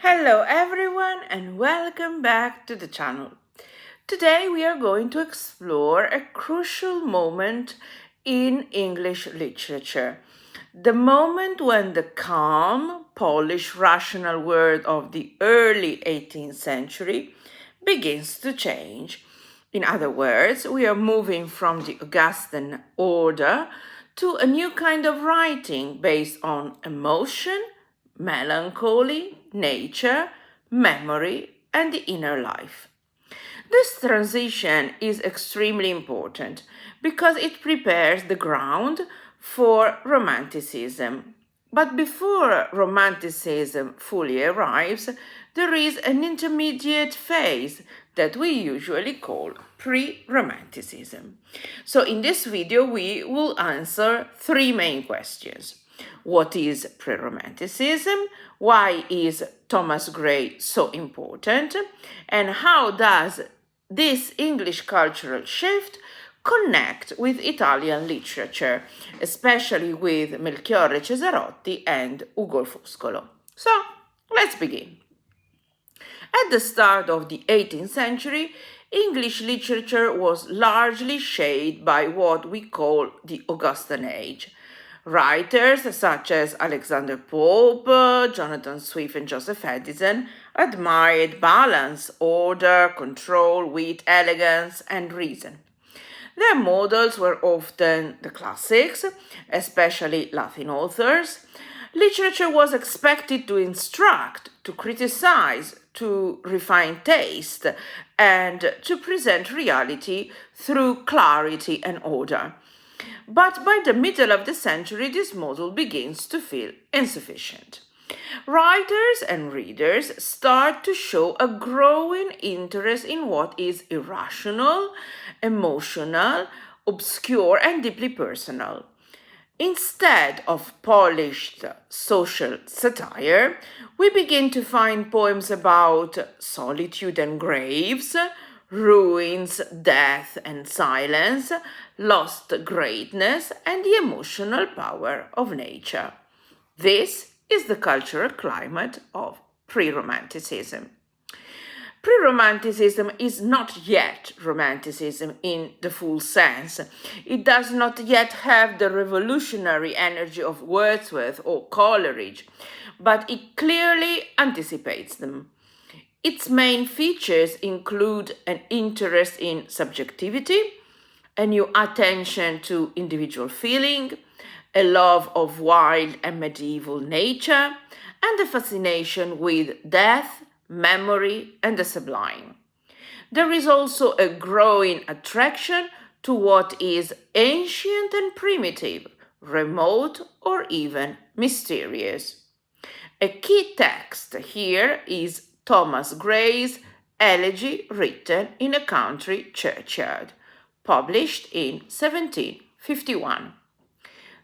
Hello everyone and welcome back to the channel. Today we are going to explore a crucial moment in English literature. The moment when the calm, polished, rational world of the early 18th century begins to change. In other words, we are moving from the Augustan order to a new kind of writing based on emotion, melancholy, nature, memory, and the inner life. This transition is extremely important because it prepares the ground for Romanticism. But before Romanticism fully arrives, there is an intermediate phase that we usually call pre-Romanticism. So in this video, we will answer three main questions. What is pre-Romanticism? Why is Thomas Gray so important? And how does this English cultural shift connect with Italian literature, especially with Melchiorre Cesarotti and Ugo Foscolo? So, let's begin. At the start of the 18th century, English literature was largely shaped by what we call the Augustan Age. Writers such as Alexander Pope, Jonathan Swift, and Joseph Addison admired balance, order, control, wit, elegance, and reason. Their models were often the classics, especially Latin authors. Literature was expected to instruct, to criticize, to refine taste, and to present reality through clarity and order. But by the middle of the century, this model begins to feel insufficient. Writers and readers start to show a growing interest in what is irrational, emotional, obscure, and deeply personal. Instead of polished social satire, we begin to find poems about solitude and graves, ruins, death and silence, lost greatness, and the emotional power of nature. This is the cultural climate of pre-Romanticism. Pre-Romanticism is not yet Romanticism in the full sense. It does not yet have the revolutionary energy of Wordsworth or Coleridge, but it clearly anticipates them. Its main features include an interest in subjectivity, a new attention to individual feeling, a love of wild and medieval nature, and a fascination with death, memory, and the sublime. There is also a growing attraction to what is ancient and primitive, remote, or even mysterious. A key text here is Thomas Gray's Elegy Written in a Country Churchyard, published in 1751.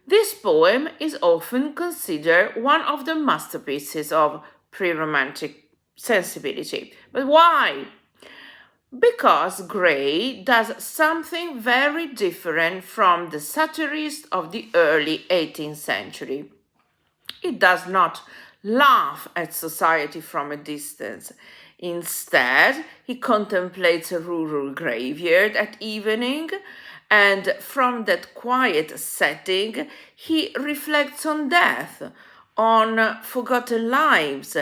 This poem is often considered one of the masterpieces of pre-Romantic sensibility. But why? Because Gray does something very different from the satirists of the early 18th century. He does not laugh at society from a distance. Instead, he contemplates a rural graveyard at evening, and from that quiet setting, he reflects on death, on forgotten lives,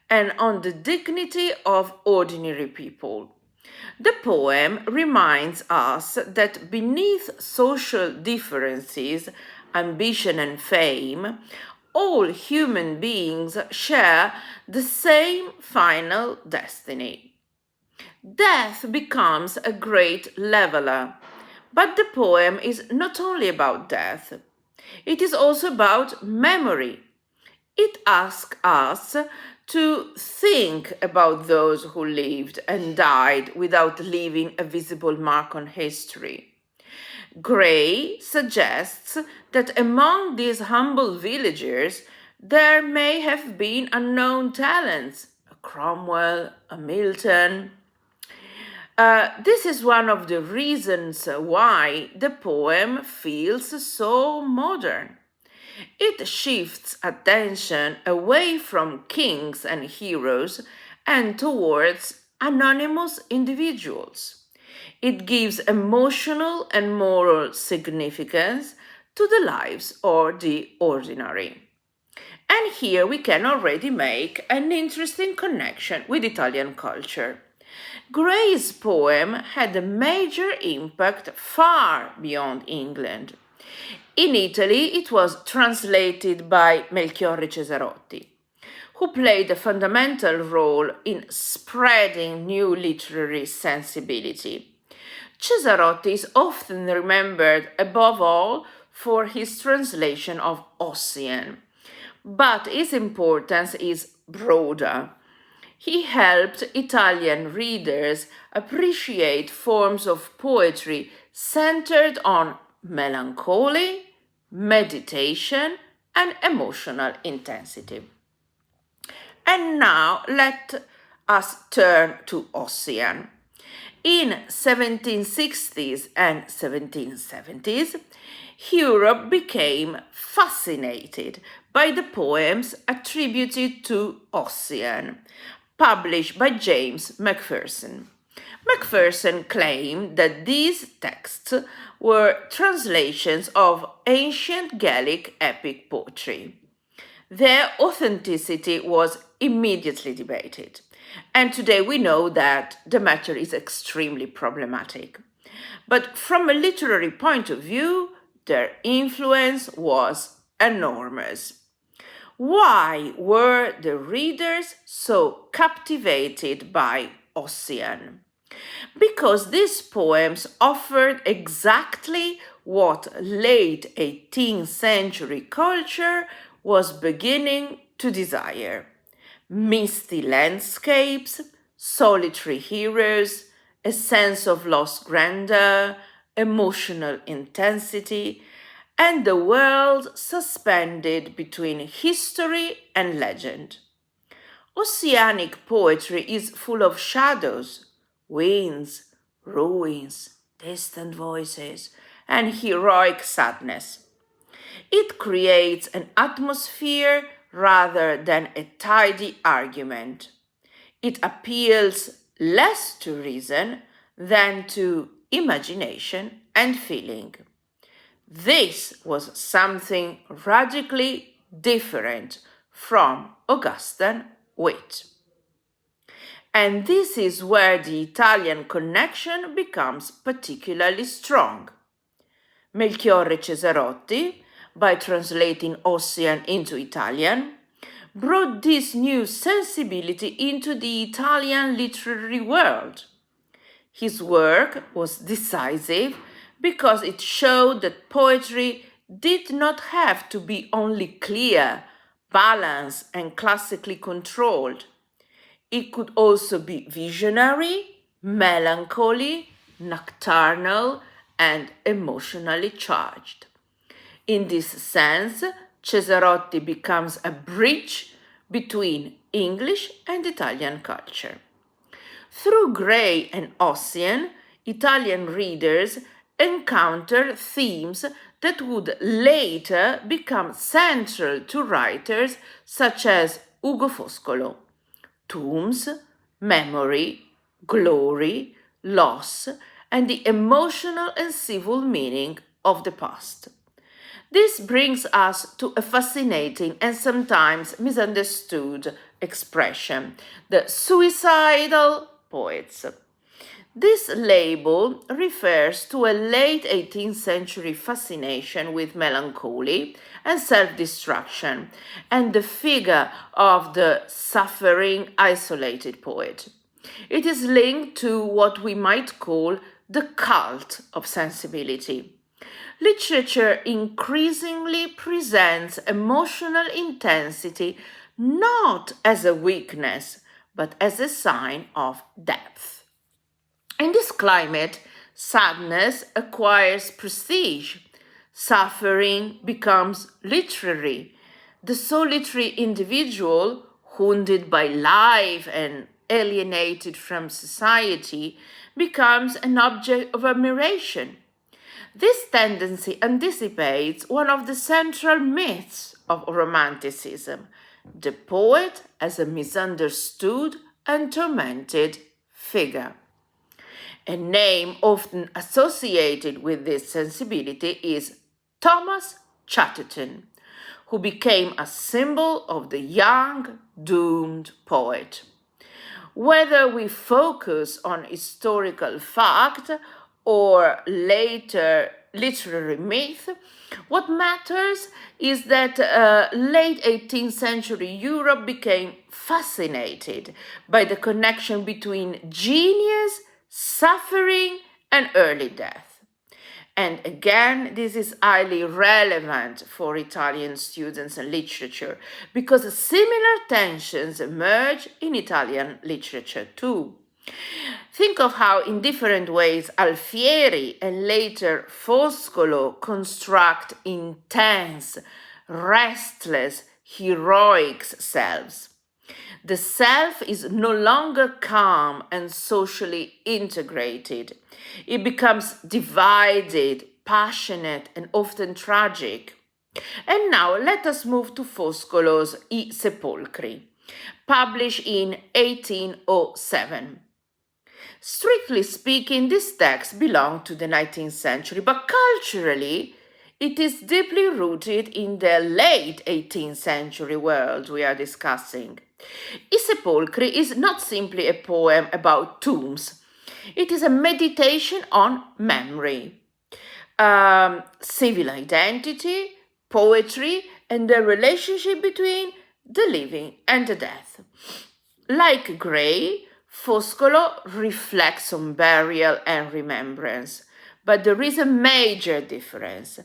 and on the dignity of ordinary people. The poem reminds us that beneath social differences, ambition and fame, all human beings share the same final destiny. Death becomes a great leveler, but the poem is not only about death, it is also about memory. It asks us to think about those who lived and died without leaving a visible mark on history. Gray suggests that among these humble villagers there may have been unknown talents, a Cromwell, a Milton. This is one of the reasons why the poem feels so modern. It shifts attention away from kings and heroes and towards anonymous individuals. It gives emotional and moral significance to the lives of the ordinary. And here we can already make an interesting connection with Italian culture. Gray's poem had a major impact far beyond England. In Italy, it was translated by Melchiorre Cesarotti, who played a fundamental role in spreading new literary sensibility. Cesarotti is often remembered above all for his translation of Ossian, but his importance is broader. He helped Italian readers appreciate forms of poetry centered on melancholy, meditation, and emotional intensity. And now let us turn to Ossian. In 1760s and 1770s, Europe became fascinated by the poems attributed to Ossian, published by James Macpherson. Macpherson claimed that these texts were translations of ancient Gaelic epic poetry. Their authenticity was immediately debated, and today we know that the matter is extremely problematic. But from a literary point of view, their influence was enormous. Why were the readers so captivated by Ossian? Because these poems offered exactly what late 18th century culture was beginning to desire: misty landscapes, solitary heroes, a sense of lost grandeur, emotional intensity, and the world suspended between history and legend. Ossianic poetry is full of shadows, winds, ruins, distant voices, and heroic sadness. It creates an atmosphere rather than a tidy argument. It appeals less to reason than to imagination and feeling. This was something radically different from Augustan wit. And this is where the Italian connection becomes particularly strong. Melchiorre Cesarotti, by translating Ossian into Italian, brought this new sensibility into the Italian literary world. His work was decisive because it showed that poetry did not have to be only clear, balanced, and classically controlled. It could also be visionary, melancholy, nocturnal, and emotionally charged. In this sense, Cesarotti becomes a bridge between English and Italian culture. Through Gray and Ossian, Italian readers encounter themes that would later become central to writers such as Ugo Foscolo: tombs, memory, glory, loss, and the emotional and civil meaning of the past. This brings us to a fascinating and sometimes misunderstood expression: the suicidal poets. This label refers to a late 18th century fascination with melancholy and self-destruction, and the figure of the suffering, isolated poet. It is linked to what we might call the cult of sensibility. Literature increasingly presents emotional intensity not as a weakness, but as a sign of depth. In this climate, sadness acquires prestige, suffering becomes literary. The solitary individual, wounded by life and alienated from society, becomes an object of admiration. This tendency anticipates one of the central myths of Romanticism, the poet as a misunderstood and tormented figure. A name often associated with this sensibility is Thomas Chatterton, who became a symbol of the young, doomed poet. Whether we focus on historical fact or later literary myth, what matters is that late 18th century Europe became fascinated by the connection between genius, suffering, and early death. And again, this is highly relevant for Italian students and literature because similar tensions emerge in Italian literature too. Think of how in different ways Alfieri and later Foscolo construct intense, restless, heroic selves. The self is no longer calm and socially integrated. It becomes divided, passionate, and often tragic. And now let us move to Foscolo's I Sepolcri, published in 1807. Strictly speaking, this text belonged to the 19th century, but culturally, it is deeply rooted in the late 18th century world we are discussing. I Sepolcri is not simply a poem about tombs. It is a meditation on memory, civil identity, poetry, and the relationship between the living and the death. Like Gray, Foscolo reflects on burial and remembrance, but there is a major difference.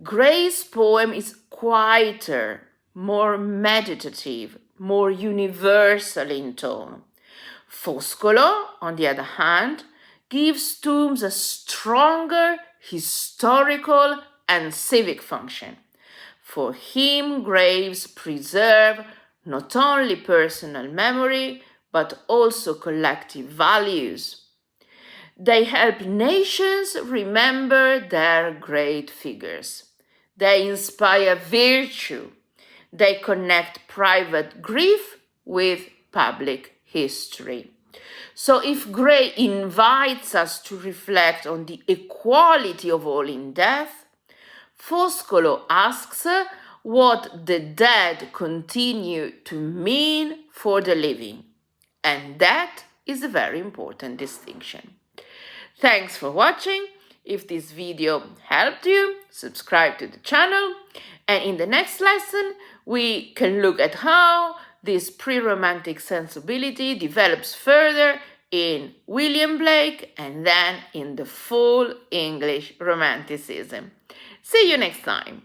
Gray's poem is quieter, more meditative, more universal in tone. Foscolo, on the other hand, gives tombs a stronger historical and civic function. For him, graves preserve not only personal memory, but also collective values. They help nations remember their great figures. They inspire virtue. They connect private grief with public history. So if Gray invites us to reflect on the equality of all in death, Foscolo asks what the dead continue to mean for the living. And that is a very important distinction. Thanks for watching. If this video helped you, subscribe to the channel. And in the next lesson, we can look at how this pre-romantic sensibility develops further in William Blake and then in the full English Romanticism. See you next time.